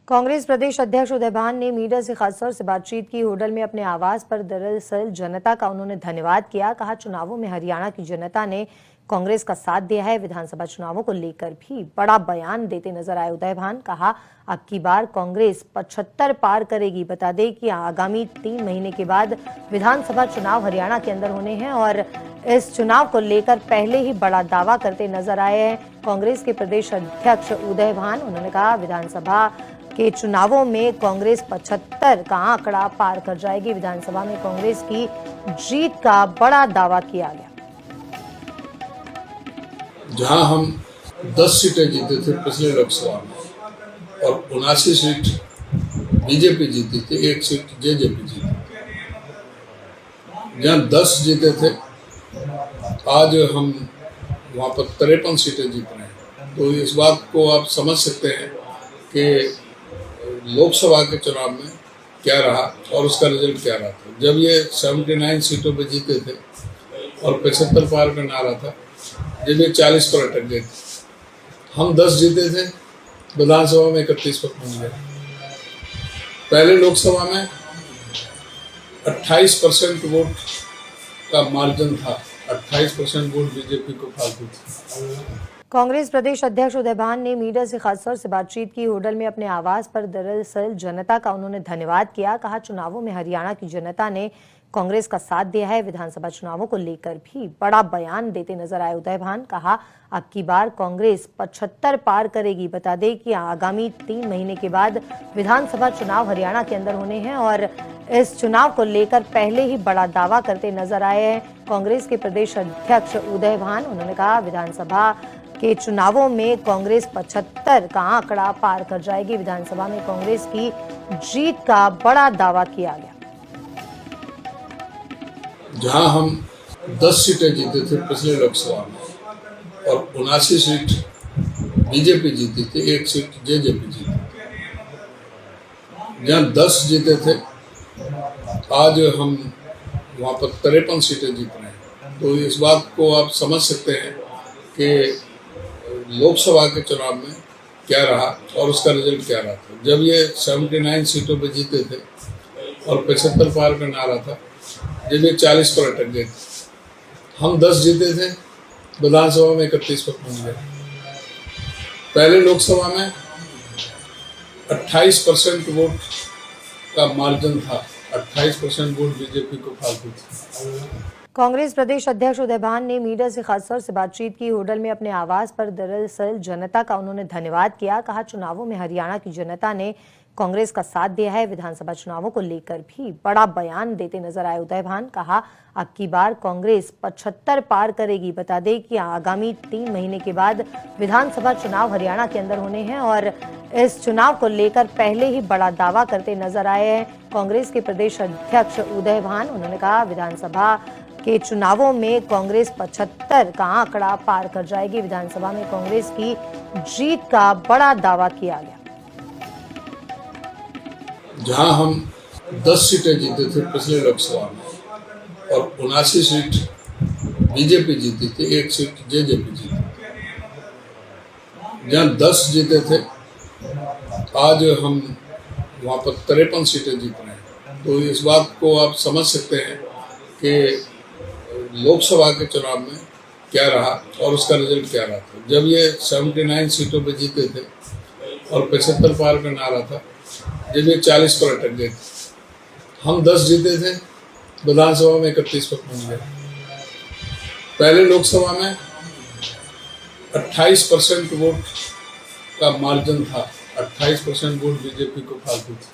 कांग्रेस प्रदेश अध्यक्ष उदय भान ने मीडिया से खासतौर से बातचीत की। होडल में अपने आवास पर दरअसल जनता का उन्होंने धन्यवाद किया। कहा, चुनावों में हरियाणा की जनता ने कांग्रेस का साथ दिया है। विधानसभा चुनावों को लेकर भी बड़ा बयान देते नजर आए उदय भान। कहा, अब की बार कांग्रेस 75 पार करेगी। बता दें कि आगामी 3 महीने के बाद विधानसभा चुनाव हरियाणा के अंदर होने हैं और इस चुनाव को लेकर पहले ही बड़ा दावा करते नजर आए हैं कांग्रेस के प्रदेश अध्यक्ष उदय भान। उन्होंने कहा, विधानसभा के चुनावों में कांग्रेस 75 का आंकड़ा पार कर जाएगी। विधानसभा में कांग्रेस की जीत का बड़ा दावा किया गया। जहां हम 10 सीटें जीते थे पिछले लोकसभा में और 79 सीट बीजेपी जीती थी, 1 सीट जेजेपी जीती थी। जहां 10 जीते थे, आज हम वहां पर 53 सीटें जीत रहे हैं। तो इस बात को आप समझ सकते हैं कि लोकसभा के चुनाव में क्या रहा और उसका रिजल्ट क्या रहा था। जब ये 79 सीटों पे जीते थे और 75 पार का नारा था, जब ये 40 पर अटक गए थे। हम 10 जीते थे, विधानसभा में 31 पर पहुंच गए। पहले लोकसभा में 28% वोट का मार्जिन था, 28% वोट बीजेपी को फालतू थी। कांग्रेस प्रदेश अध्यक्ष उदय भान ने मीडिया से खासतौर से बातचीत की। होडल में अपने आवास पर दरअसल जनता का उन्होंने धन्यवाद किया। कहा, चुनावों में हरियाणा की जनता ने कांग्रेस का साथ दिया है। विधानसभा चुनावों को लेकर भी बड़ा बयान देते नजर आए उदय भान। कहा, अब की बार कांग्रेस 75 पार करेगी। बता दें कि आगामी 3 महीने के बाद विधानसभा चुनाव हरियाणा के अंदर होने हैं और इस चुनाव को लेकर पहले ही बड़ा दावा करते नजर आए हैं कांग्रेस के प्रदेश अध्यक्ष उदय भान। उन्होंने कहा, विधानसभा के चुनावों में कांग्रेस 75 का आंकड़ा पार कर जाएगी। विधानसभा में कांग्रेस की जीत का बड़ा दावा किया गया। जहां हम 10 सीटें जीते थे पिछले लोकसभा में और 79 सीट बीजेपी जीती थी, 1 सीट जेजेपी जीती थी। जहां 10 जीते थे, आज हम वहां पर 53 सीटें जीत रहे हैं। तो इस बात को आप समझ सकते हैं कि लोकसभा के चुनाव में क्या रहा और उसका रिजल्ट क्या रहा था। जब ये 79 सीटों पे जीते थे और 75 पार का नारा था, जब ये 40 पर अटक गए थे। हम 10 जीते थे, विधानसभा में 31 पर पहुंच गए। पहले लोकसभा में 28% वोट का मार्जिन था, 28% वोट बीजेपी को फालतू थी। कांग्रेस प्रदेश अध्यक्ष उदय भान ने मीडिया से खासतौर से बातचीत की। होडल में अपने आवास पर दरअसल जनता का उन्होंने धन्यवाद किया। कहा, चुनावों में हरियाणा की जनता ने कांग्रेस का साथ दिया है। विधानसभा चुनावों को लेकर भी बड़ा बयान देते नजर आए उदय भान। कहा, अब की बार कांग्रेस 75 पार करेगी। बता दें कि आगामी 3 महीने के बाद विधानसभा चुनाव हरियाणा के अंदर होने हैं और इस चुनाव को लेकर पहले ही बड़ा दावा करते नजर आए हैं कांग्रेस के प्रदेश अध्यक्ष उदय भान। उन्होंने कहा, विधानसभा के चुनावों में कांग्रेस 75 का आंकड़ा पार कर जाएगी। विधानसभा में कांग्रेस की जीत का बड़ा दावा किया गया। जहां हम 10 सीटें जीते थे पिछले लोकसभा में और 79 सीट बीजेपी जीती थी, 1 सीट जेजेपी जीती थी। जहां 10 जीते थे, आज हम वहां पर 53 सीटें जीत रहे हैं। तो इस बात को आप समझ सकते हैं कि लोकसभा के चुनाव में क्या रहा और उसका रिजल्ट क्या रहा था। जब ये 79 सीटों पे जीते थे और 75 पार का नारा था, जब ये 40 पर अटक गए थे। हम 10 जीते थे, विधानसभा में 31 पर पहुंच गए। पहले लोकसभा में 28% वोट का मार्जिन था, 28% वोट बीजेपी को फालतू थी।